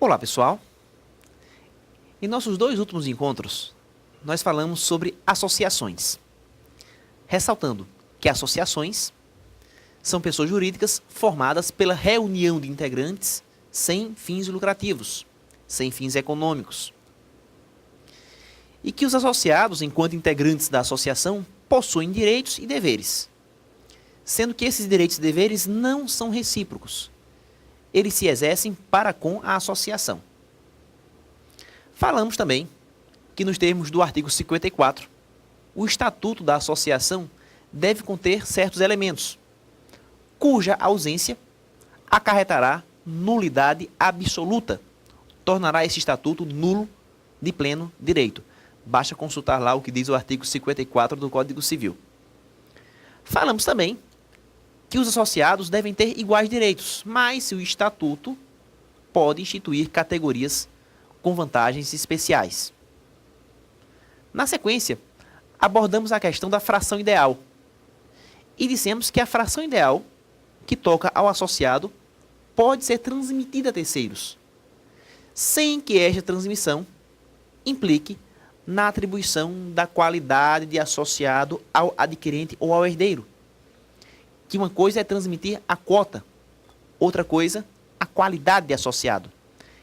Olá, pessoal. Em nossos dois últimos encontros, nós falamos sobre associações, ressaltando que associações são pessoas jurídicas formadas pela reunião de integrantes sem fins lucrativos, sem fins econômicos. E que os associados, enquanto integrantes da associação, possuem direitos e deveres, sendo que esses direitos e deveres não são recíprocos. Eles se exercem para com a associação. Falamos também que, nos termos do artigo 54, o Estatuto da Associação deve conter certos elementos, cuja ausência acarretará nulidade absoluta, tornará esse Estatuto nulo de pleno direito. Basta consultar lá o que diz o artigo 54 do Código Civil. Falamos também que os associados devem ter iguais direitos, mas o Estatuto pode instituir categorias com vantagens especiais. Na sequência, abordamos a questão da fração ideal e dissemos que a fração ideal, que toca ao associado, pode ser transmitida a terceiros, sem que esta transmissão implique na atribuição da qualidade de associado ao adquirente ou ao herdeiro. Que uma coisa é transmitir a quota, outra coisa, a qualidade de associado.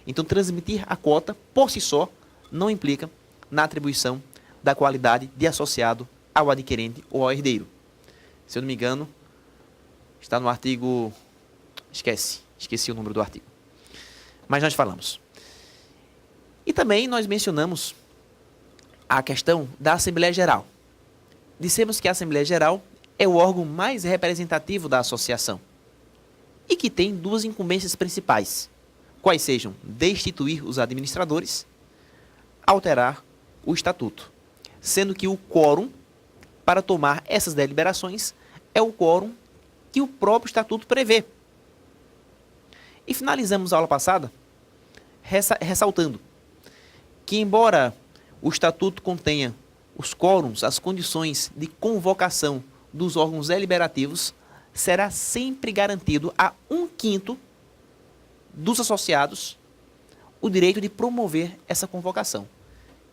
Então, transmitir a quota, por si só, não implica na atribuição da qualidade de associado ao adquirente ou ao herdeiro. Se eu não me engano, está no artigo... Esqueci o número do artigo. Mas nós falamos. E também nós mencionamos a questão da Assembleia Geral. Dissemos que a Assembleia Geral é o órgão mais representativo da associação e que tem duas incumbências principais, quais sejam destituir os administradores, alterar o estatuto, sendo que o quórum para tomar essas deliberações é o quórum que o próprio estatuto prevê. E finalizamos a aula passada ressaltando que, embora o estatuto contenha os quórums, as condições de convocação dos órgãos deliberativos, será sempre garantido a 1/5 dos associados o direito de promover essa convocação.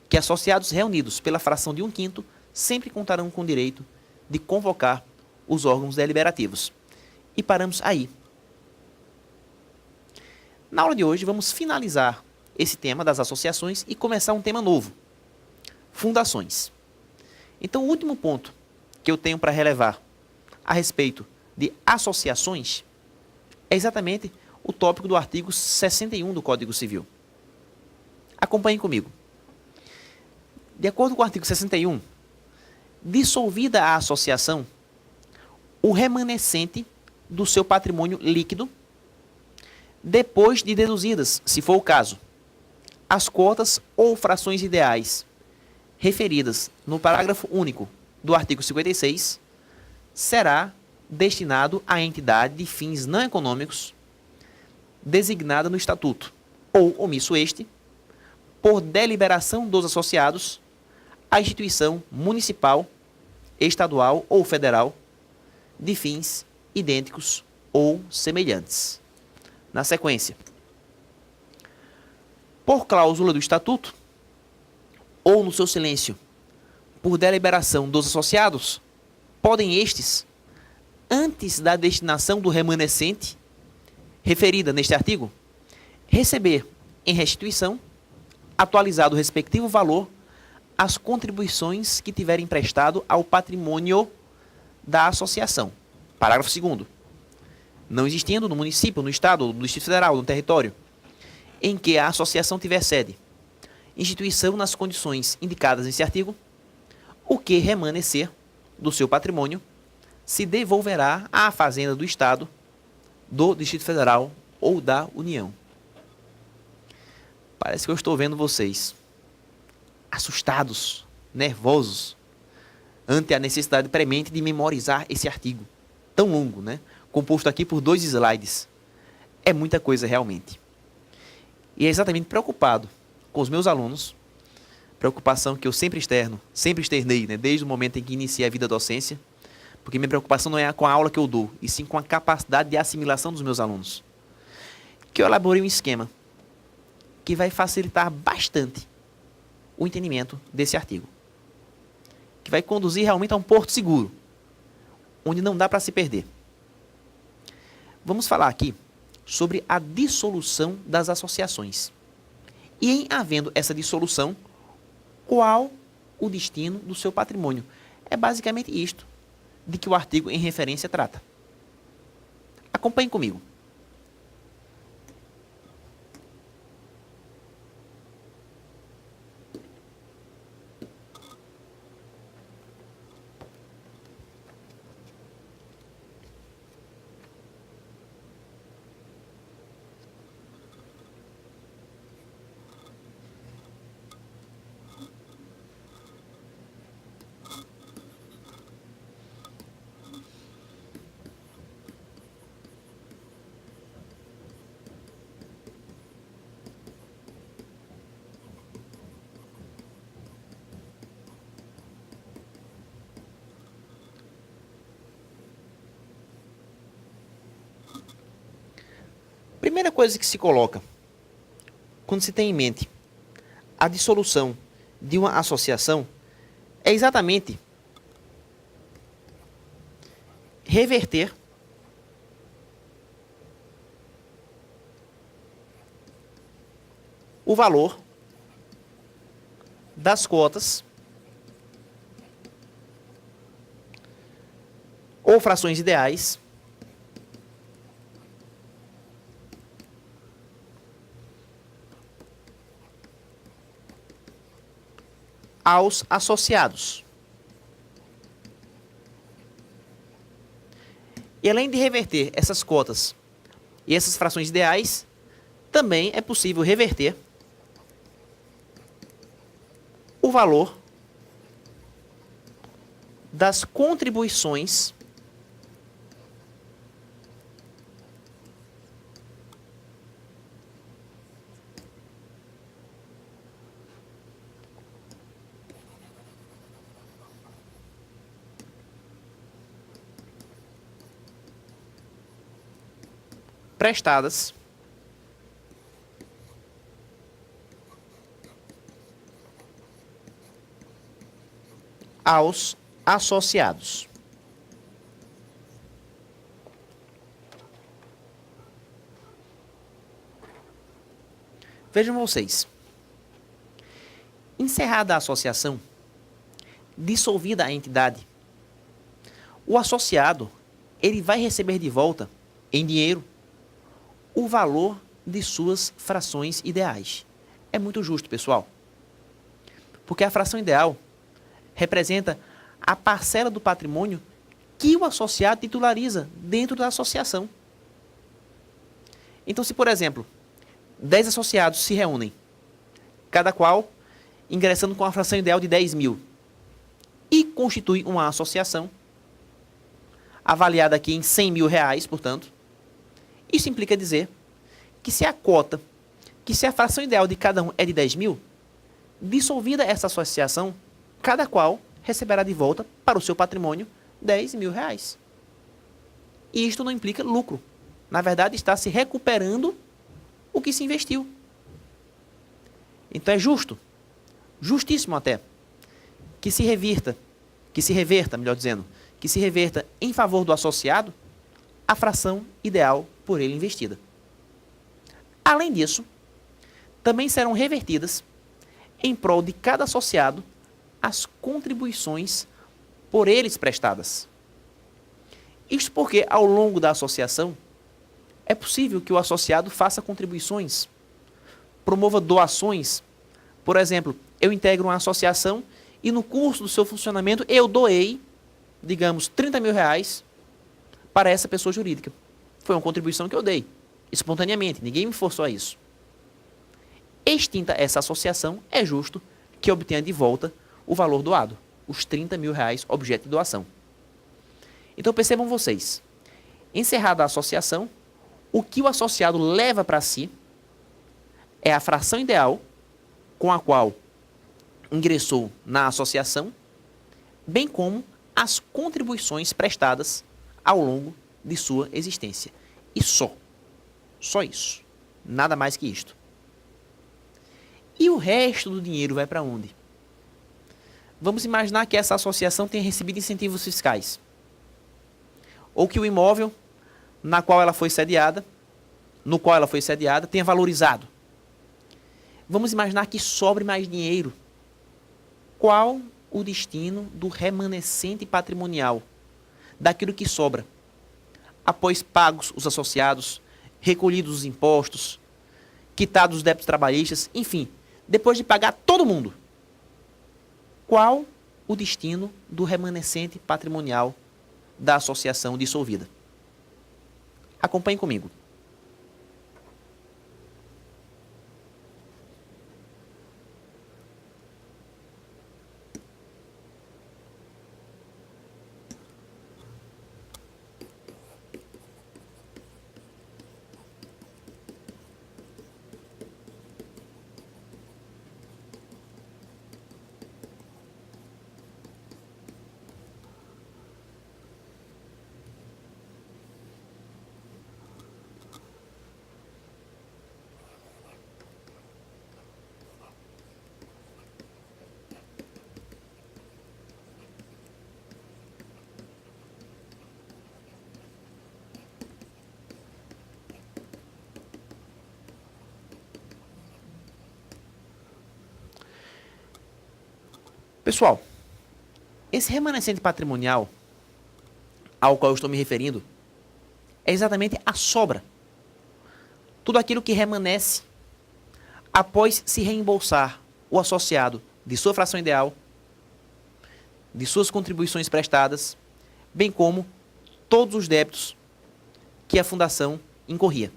Que associados reunidos pela fração de 1/5 sempre contarão com o direito de convocar os órgãos deliberativos. E paramos aí. Na aula de hoje vamos finalizar esse tema das associações e começar um tema novo: fundações. Então, o último ponto que eu tenho para relevar a respeito de associações é exatamente o tópico do artigo 61 do Código Civil. Acompanhem comigo. De acordo com o artigo 61, dissolvida a associação, o remanescente do seu patrimônio líquido, depois de deduzidas, se for o caso, as cotas ou frações ideais referidas no parágrafo único do artigo 56, será destinado à entidade de fins não econômicos designada no Estatuto, ou omisso este, por deliberação dos associados, à instituição municipal, estadual ou federal de fins idênticos ou semelhantes. Na sequência, por cláusula do Estatuto, ou no seu silêncio, por deliberação dos associados, podem estes, antes da destinação do remanescente, referida neste artigo, receber em restituição, atualizado o respectivo valor, as contribuições que tiverem prestado ao patrimônio da associação. Parágrafo 2º. Não existindo no município, no estado, no Distrito Federal, no território, em que a associação tiver sede, instituição nas condições indicadas nesse artigo, o que remanescer do seu patrimônio se devolverá à Fazenda do Estado, do Distrito Federal ou da União. Parece que eu estou vendo vocês assustados, nervosos, ante a necessidade premente de memorizar esse artigo tão longo, né? Composto aqui por 2 slides. É muita coisa realmente. E é exatamente preocupado com os meus alunos, preocupação que eu sempre externei, né, desde o momento em que iniciei a vida docência, porque minha preocupação não é com a aula que eu dou, e sim com a capacidade de assimilação dos meus alunos. Que eu elaborei um esquema que vai facilitar bastante o entendimento desse artigo, que vai conduzir realmente a um porto seguro, onde não dá para se perder. Vamos falar aqui sobre a dissolução das associações. E em havendo essa dissolução, qual o destino do seu patrimônio? É basicamente isto de que o artigo em referência trata. Acompanhe comigo. Primeira coisa que se coloca quando se tem em mente a dissolução de uma associação é exatamente reverter o valor das cotas ou frações ideais aos associados. E além de reverter essas cotas e essas frações ideais, também é possível reverter o valor das contribuições prestadas aos associados. Vejam vocês. Encerrada a associação, dissolvida a entidade, o associado ele vai receber de volta, em dinheiro, o valor de suas frações ideais. É muito justo, pessoal. Porque a fração ideal representa a parcela do patrimônio que o associado titulariza dentro da associação. Então, se, por exemplo, 10 associados se reúnem, cada qual ingressando com a fração ideal de 10 mil, e constitui uma associação, avaliada aqui em 100 mil reais, portanto, isso implica dizer que se a cota, que se a fração ideal de cada um é de 10 mil, dissolvida essa associação, cada qual receberá de volta para o seu patrimônio 10 mil reais. E isto não implica lucro. Na verdade, está se recuperando o que se investiu. Então é justo, justíssimo até, que se reverta, melhor dizendo, que se reverta em favor do associado a fração ideal por ele investida. Além disso, também serão revertidas, em prol de cada associado, as contribuições por eles prestadas. Isto porque, ao longo da associação, é possível que o associado faça contribuições, promova doações. Por exemplo, eu integro uma associação e no curso do seu funcionamento eu doei, digamos, 30 mil reais para essa pessoa jurídica. Foi uma contribuição que eu dei, espontaneamente, ninguém me forçou a isso. Extinta essa associação, é justo que obtenha de volta o valor doado, os 30 mil reais objeto de doação. Então percebam vocês, encerrada a associação, o que o associado leva para si é a fração ideal com a qual ingressou na associação, bem como as contribuições prestadas ao longo de sua existência. E só isso. Nada mais que isto. E o resto do dinheiro vai para onde? Vamos imaginar que essa associação tenha recebido incentivos fiscais. Ou que o imóvel no qual ela foi sediada, tenha valorizado. Vamos imaginar que sobre mais dinheiro. Qual o destino do remanescente patrimonial? Daquilo que sobra, após pagos os associados, recolhidos os impostos, quitados os débitos trabalhistas, enfim, depois de pagar todo mundo. Qual o destino do remanescente patrimonial da associação dissolvida? Acompanhe comigo. Pessoal, esse remanescente patrimonial ao qual eu estou me referindo é exatamente a sobra. Tudo aquilo que remanesce após se reembolsar o associado de sua fração ideal, de suas contribuições prestadas, bem como todos os débitos que a fundação incorria.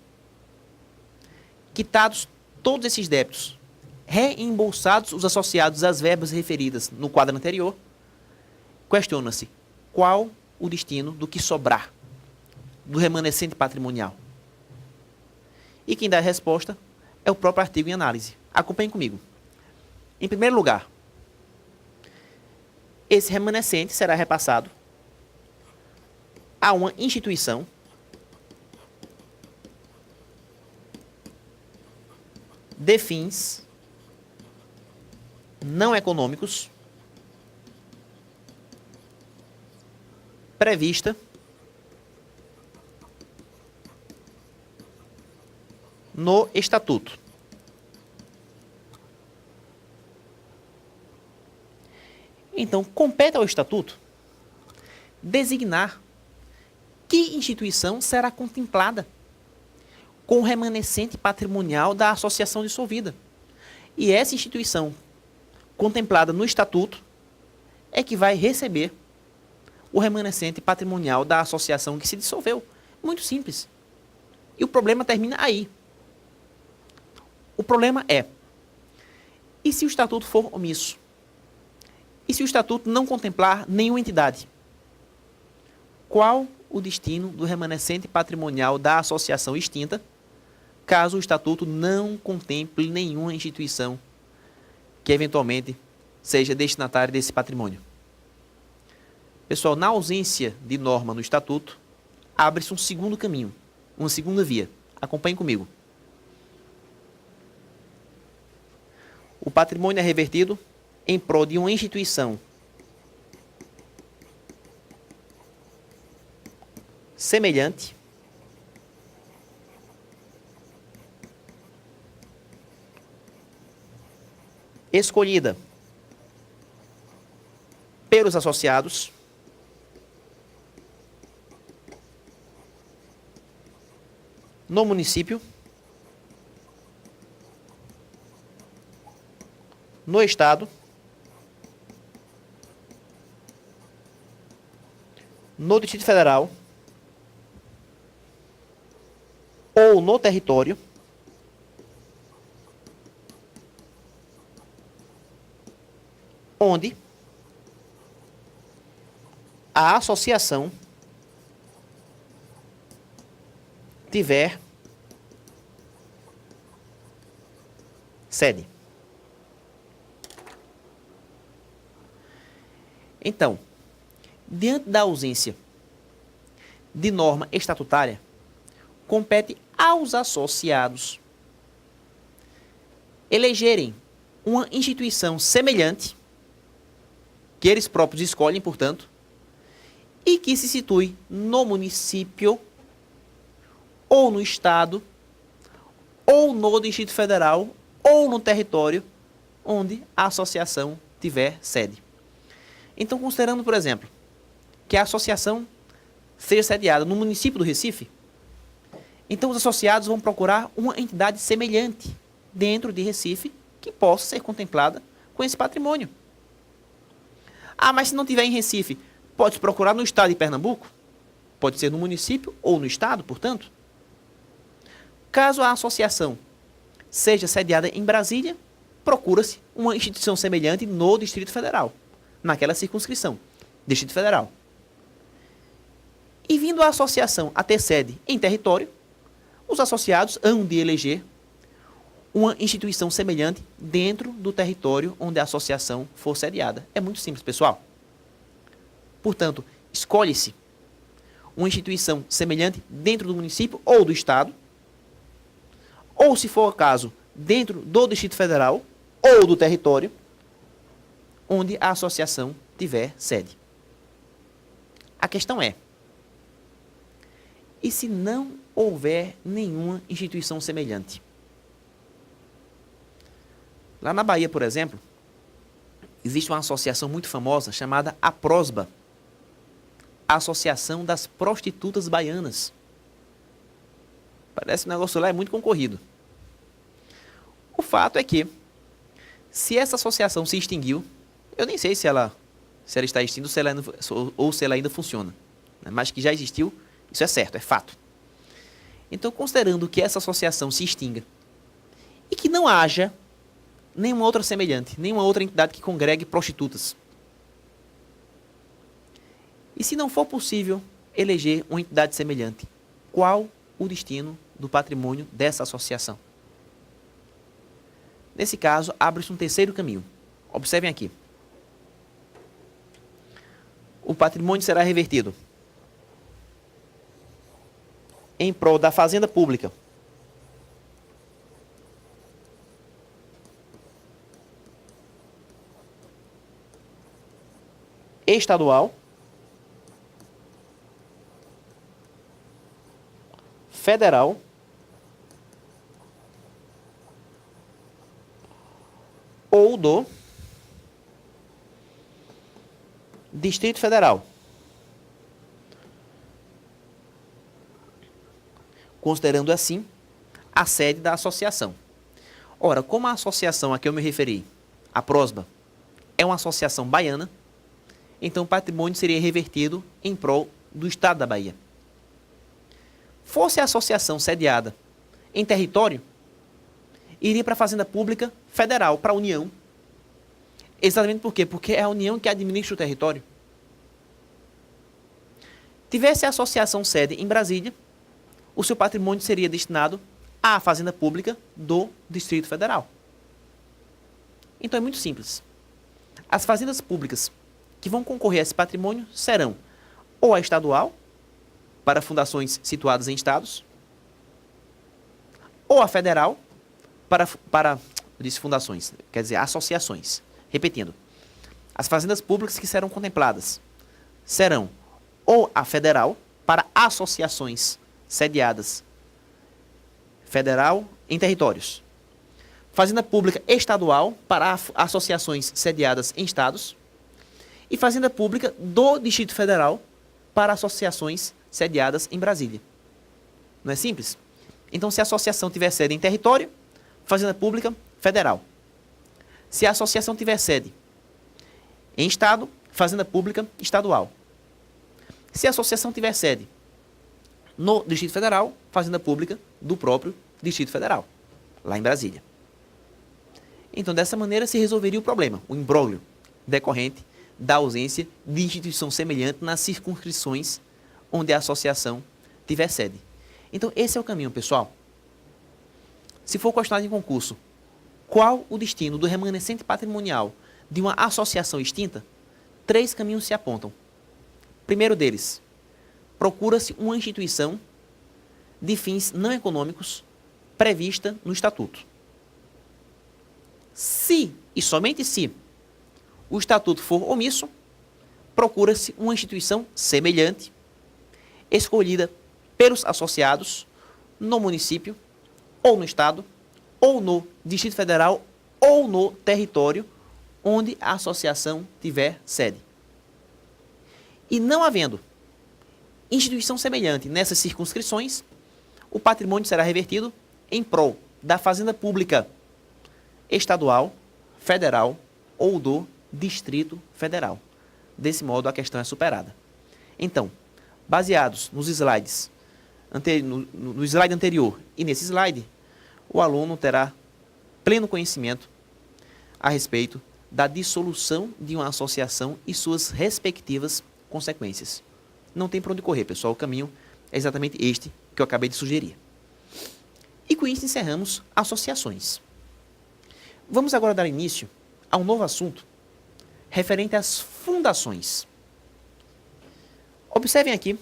Quitados todos esses débitos, reembolsados os associados às verbas referidas no quadro anterior, questiona-se qual o destino do que sobrar do remanescente patrimonial. E quem dá a resposta é o próprio artigo em análise. Acompanhe comigo. Em primeiro lugar, esse remanescente será repassado a uma instituição de fins não econômicos prevista no Estatuto. Então, compete ao Estatuto designar que instituição será contemplada com o remanescente patrimonial da associação dissolvida. E essa instituição contemplada no Estatuto é que vai receber o remanescente patrimonial da associação que se dissolveu. Muito simples. E o problema termina aí. O problema é, e se o Estatuto for omisso? E se o Estatuto não contemplar nenhuma entidade? Qual o destino do remanescente patrimonial da associação extinta, caso o Estatuto não contemple nenhuma instituição que eventualmente seja destinatária desse patrimônio? Pessoal, na ausência de norma no Estatuto, abre-se um segundo caminho, uma segunda via. Acompanhe comigo. O patrimônio é revertido em prol de uma instituição semelhante escolhida pelos associados no município, no estado, no Distrito Federal ou no território onde a associação tiver sede. Então, diante da ausência de norma estatutária, compete aos associados elegerem uma instituição semelhante, que eles próprios escolhem, portanto, e que se situe no município, ou no estado, ou no Distrito Federal, ou no território onde a associação tiver sede. Então, considerando, por exemplo, que a associação seja sediada no município do Recife, então os associados vão procurar uma entidade semelhante dentro de Recife que possa ser contemplada com esse patrimônio. Ah, mas se não tiver em Recife, pode procurar no estado de Pernambuco? Pode ser no município ou no estado, portanto. Caso a associação seja sediada em Brasília, procura-se uma instituição semelhante no Distrito Federal, naquela circunscrição, Distrito Federal. E vindo a associação a ter sede em território, os associados hão de eleger uma instituição semelhante dentro do território onde a associação for sediada. É muito simples, pessoal. Portanto, escolhe-se uma instituição semelhante dentro do município ou do estado, ou, se for o caso, dentro do Distrito Federal ou do território onde a associação tiver sede. A questão é, e se não houver nenhuma instituição semelhante? Lá na Bahia, por exemplo, existe uma associação muito famosa chamada APROSBA, a Associação das Prostitutas Baianas. Parece que o negócio lá é muito concorrido. O fato é que, se essa associação se extinguiu, eu nem sei se ela está extinta ou se ela ainda funciona, né? Mas que já existiu, isso é certo, é fato. Então, considerando que essa associação se extinga e que não haja nenhuma outra semelhante, nenhuma outra entidade que congregue prostitutas, e se não for possível eleger uma entidade semelhante, qual o destino do patrimônio dessa associação? Nesse caso, abre-se um terceiro caminho. Observem aqui. O patrimônio será revertido em prol da fazenda pública, estadual, federal ou do Distrito Federal, considerando assim a sede da associação. Ora, como a associação a que eu me referi, a PROSBA, é uma associação baiana, então o patrimônio seria revertido em prol do estado da Bahia. Fosse a associação sediada em território, iria para a Fazenda Pública Federal, para a União. Exatamente por quê? Porque é a União que administra o território. Tivesse a associação sede em Brasília, o seu patrimônio seria destinado à Fazenda Pública do Distrito Federal. Então é muito simples. As fazendas públicas que vão concorrer a esse patrimônio serão ou a estadual, para fundações situadas em estados, ou a federal, para eu disse fundações, quer dizer, associações. Repetindo, as fazendas públicas que serão contempladas serão ou a federal, para associações sediadas federal em territórios, fazenda pública estadual, para associações sediadas em estados, e fazenda pública do Distrito Federal, para associações sediadas em Brasília. Não é simples? Então, se a associação tiver sede em território, fazenda pública federal. Se a associação tiver sede em estado, fazenda pública estadual. Se a associação tiver sede no Distrito Federal, fazenda pública do próprio Distrito Federal, lá em Brasília. Então, dessa maneira, se resolveria o problema, o imbróglio decorrente da ausência de instituição semelhante nas circunscrições onde a associação tiver sede. Então, esse é o caminho, pessoal. Se for questionado em concurso, qual o destino do remanescente patrimonial de uma associação extinta? 3 caminhos se apontam. Primeiro deles, procura-se uma instituição de fins não econômicos prevista no Estatuto. Se, e somente se, o estatuto for omisso, procura-se uma instituição semelhante, escolhida pelos associados no município, ou no estado, ou no Distrito Federal, ou no território onde a associação tiver sede. E não havendo instituição semelhante nessas circunscrições, o patrimônio será revertido em prol da fazenda pública estadual, federal ou do Distrito Federal. Desse modo, a questão é superada. Então, baseados nos slides, no slide anterior e nesse slide, o aluno terá pleno conhecimento a respeito da dissolução de uma associação e suas respectivas consequências. Não tem para onde correr, pessoal. O caminho é exatamente este que eu acabei de sugerir. E com isso encerramos associações. Vamos agora dar início a um novo assunto referente às fundações. Observem aqui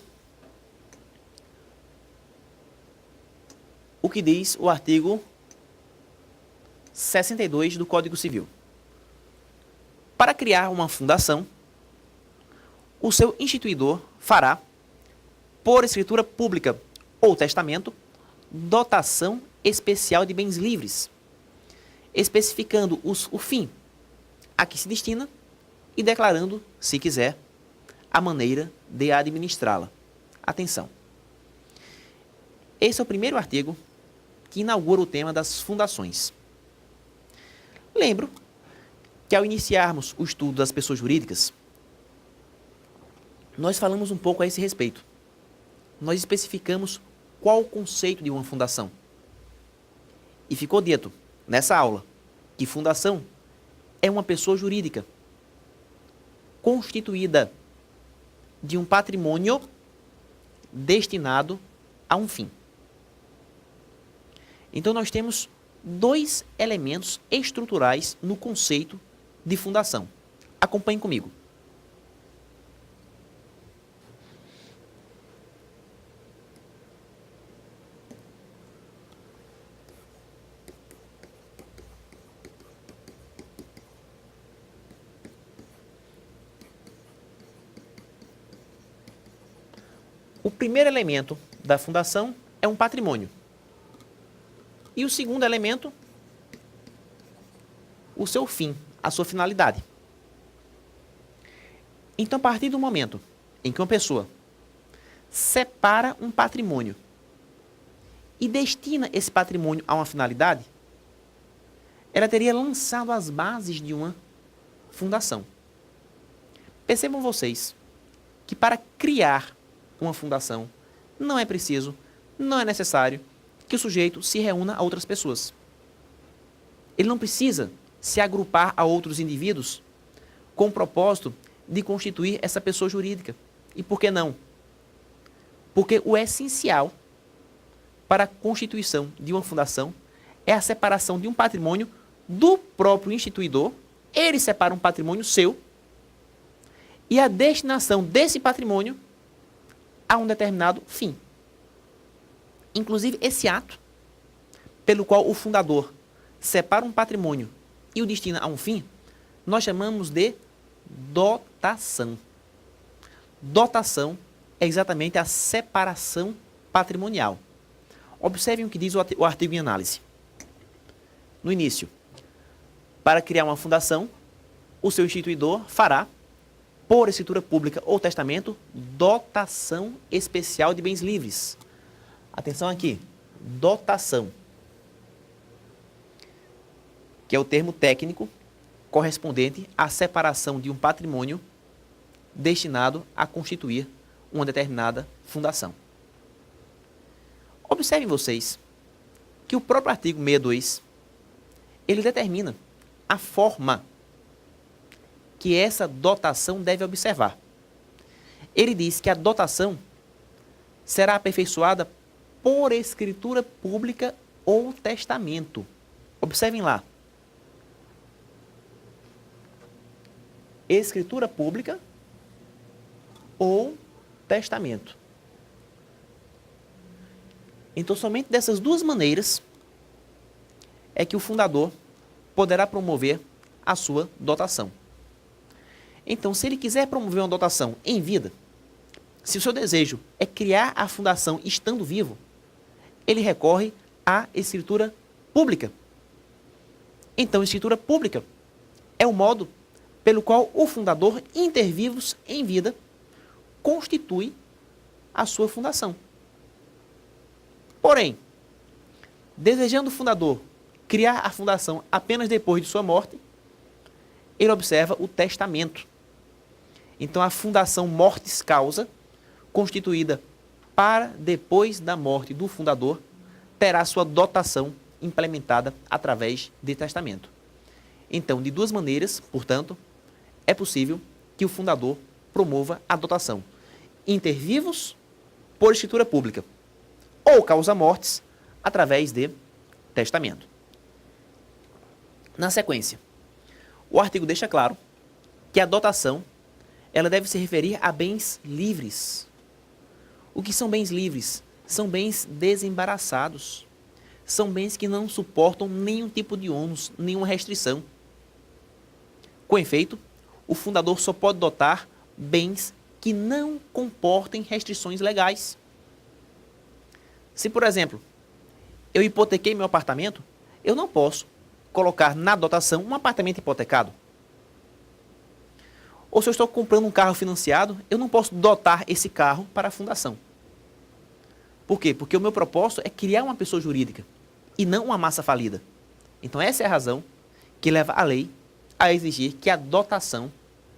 o que diz o artigo 62 do Código Civil. Para criar uma fundação, o seu instituidor fará, por escritura pública ou testamento, dotação especial de bens livres, especificando o fim a que se destina e declarando, se quiser, a maneira de administrá-la. Atenção! Esse é o primeiro artigo que inaugura o tema das fundações. Lembro que ao iniciarmos o estudo das pessoas jurídicas, nós falamos um pouco a esse respeito. Nós especificamos qual o conceito de uma fundação. E ficou dito, nessa aula, que fundação é uma pessoa jurídica constituída de um patrimônio destinado a um fim. Então, nós temos dois elementos estruturais no conceito de fundação. Acompanhem comigo. O primeiro elemento da fundação é um patrimônio. E o segundo elemento, o seu fim, a sua finalidade. Então, a partir do momento em que uma pessoa separa um patrimônio e destina esse patrimônio a uma finalidade, ela teria lançado as bases de uma fundação. Percebam vocês que para criar uma fundação não é preciso, não é necessário que o sujeito se reúna a outras pessoas. Ele não precisa se agrupar a outros indivíduos com o propósito de constituir essa pessoa jurídica. E por que não? Porque o essencial para a constituição de uma fundação é a separação de um patrimônio do próprio instituidor. Ele separa um patrimônio seu e a destinação desse patrimônio a um determinado fim. Inclusive, esse ato, pelo qual o fundador separa um patrimônio e o destina a um fim, nós chamamos de dotação. Dotação é exatamente a separação patrimonial. Observem o que diz o artigo em análise. No início, para criar uma fundação, o seu instituidor fará, por escritura pública ou testamento, dotação especial de bens livres. Atenção aqui, dotação, que é o termo técnico correspondente à separação de um patrimônio destinado a constituir uma determinada fundação. Observem vocês que o próprio artigo 62, ele determina a forma que essa dotação deve observar. Ele diz que a dotação será aperfeiçoada por escritura pública ou testamento. Observem lá. Escritura pública ou testamento. Então, somente dessas duas maneiras é que o fundador poderá promover a sua dotação. Então, se ele quiser promover uma dotação em vida, se o seu desejo é criar a fundação estando vivo, ele recorre à escritura pública. Então, escritura pública é o modo pelo qual o fundador, inter vivos em vida, constitui a sua fundação. Porém, desejando o fundador criar a fundação apenas depois de sua morte, ele observa o testamento. Então, a fundação mortis causa, constituída para depois da morte do fundador, terá sua dotação implementada através de testamento. Então, de duas maneiras, portanto, é possível que o fundador promova a dotação inter vivos por escritura pública ou causa mortis através de testamento. Na sequência, o artigo deixa claro que a dotação ela deve se referir a bens livres. O que são bens livres? São bens desembaraçados. São bens que não suportam nenhum tipo de ônus, nenhuma restrição. Com efeito, o fundador só pode dotar bens que não comportem restrições legais. Se, por exemplo, eu hipotequei meu apartamento, eu não posso colocar na dotação um apartamento hipotecado. Ou se eu estou comprando um carro financiado, eu não posso dotar esse carro para a fundação. Por quê? Porque o meu propósito é criar uma pessoa jurídica e não uma massa falida. Então essa é a razão que leva a lei a exigir que a dotação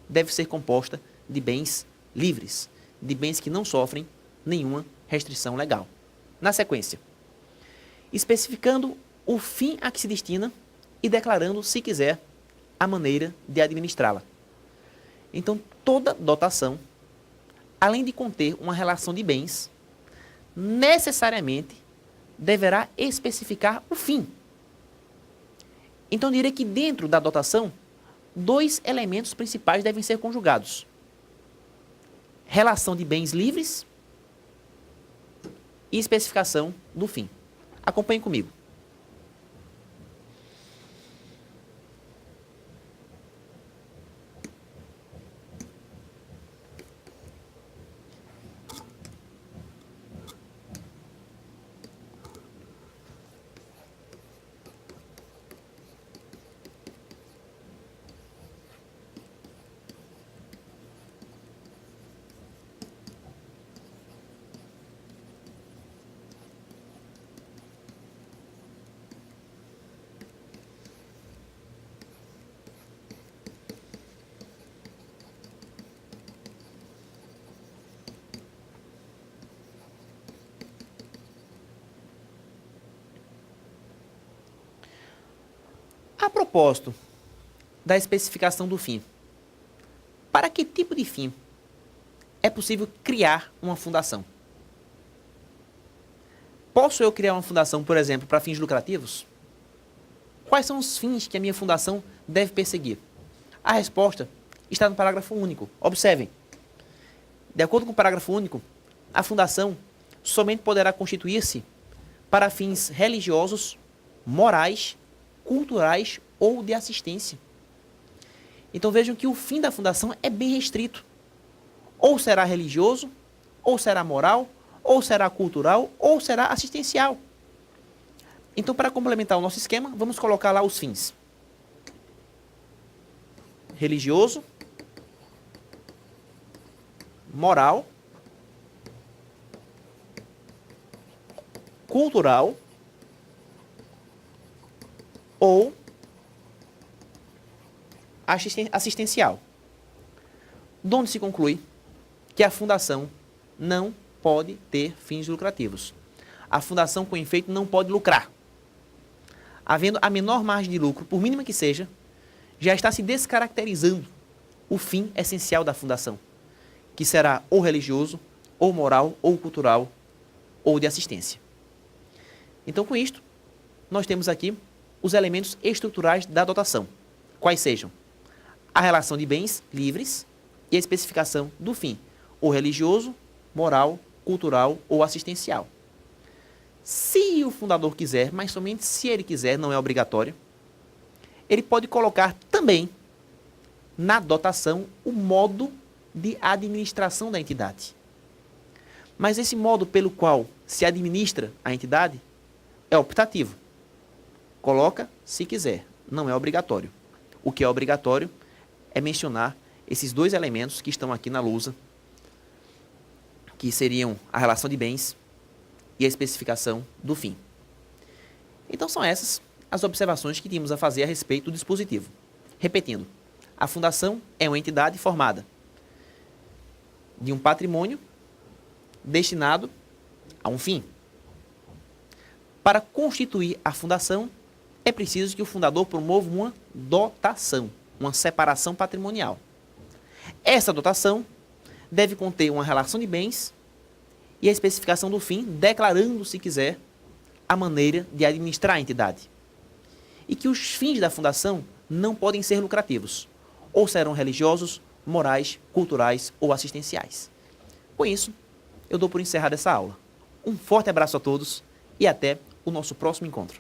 deve ser composta de bens livres, de bens que não sofrem nenhuma restrição legal. Na sequência, especificando o fim a que se destina e declarando, se quiser, a maneira de administrá-la. Então, toda dotação, além de conter uma relação de bens, necessariamente deverá especificar o fim. Então, eu diria que dentro da dotação, dois elementos principais devem ser conjugados: relação de bens livres e especificação do fim. Acompanhe comigo. A propósito da especificação do fim, para que tipo de fim é possível criar uma fundação? Posso eu criar uma fundação, por exemplo, para fins lucrativos? Quais são os fins que a minha fundação deve perseguir? A resposta está no parágrafo único. Observem. De acordo com o parágrafo único, a fundação somente poderá constituir-se para fins religiosos, morais, culturais ou de assistência. Então vejam que o fim da fundação é bem restrito. Ou será religioso, ou será moral, ou será cultural, ou será assistencial. Então, para complementar o nosso esquema, vamos colocar lá os fins: religioso, moral, cultural ou assistencial. De onde se conclui que a fundação não pode ter fins lucrativos. A fundação, com efeito, não pode lucrar. Havendo a menor margem de lucro, por mínima que seja, já está se descaracterizando o fim essencial da fundação, que será ou religioso, ou moral, ou cultural, ou de assistência. Então, com isto, nós temos aqui os elementos estruturais da dotação, quais sejam a relação de bens livres e a especificação do fim, ou religioso, moral, cultural ou assistencial. Se o fundador quiser, mas somente se ele quiser, não é obrigatório, ele pode colocar também na dotação o modo de administração da entidade. Mas esse modo pelo qual se administra a entidade é optativo. Coloca se quiser, não é obrigatório. O que é obrigatório é mencionar esses dois elementos que estão aqui na lousa, que seriam a relação de bens e a especificação do fim. Então são essas as observações que tínhamos a fazer a respeito do dispositivo. Repetindo, a fundação é uma entidade formada de um patrimônio destinado a um fim. Para constituir a fundação, é preciso que o fundador promova uma dotação, uma separação patrimonial. Essa dotação deve conter uma relação de bens e a especificação do fim, declarando, se quiser, a maneira de administrar a entidade. E que os fins da fundação não podem ser lucrativos, ou serão religiosos, morais, culturais ou assistenciais. Com isso, eu dou por encerrada essa aula. Um forte abraço a todos e até o nosso próximo encontro.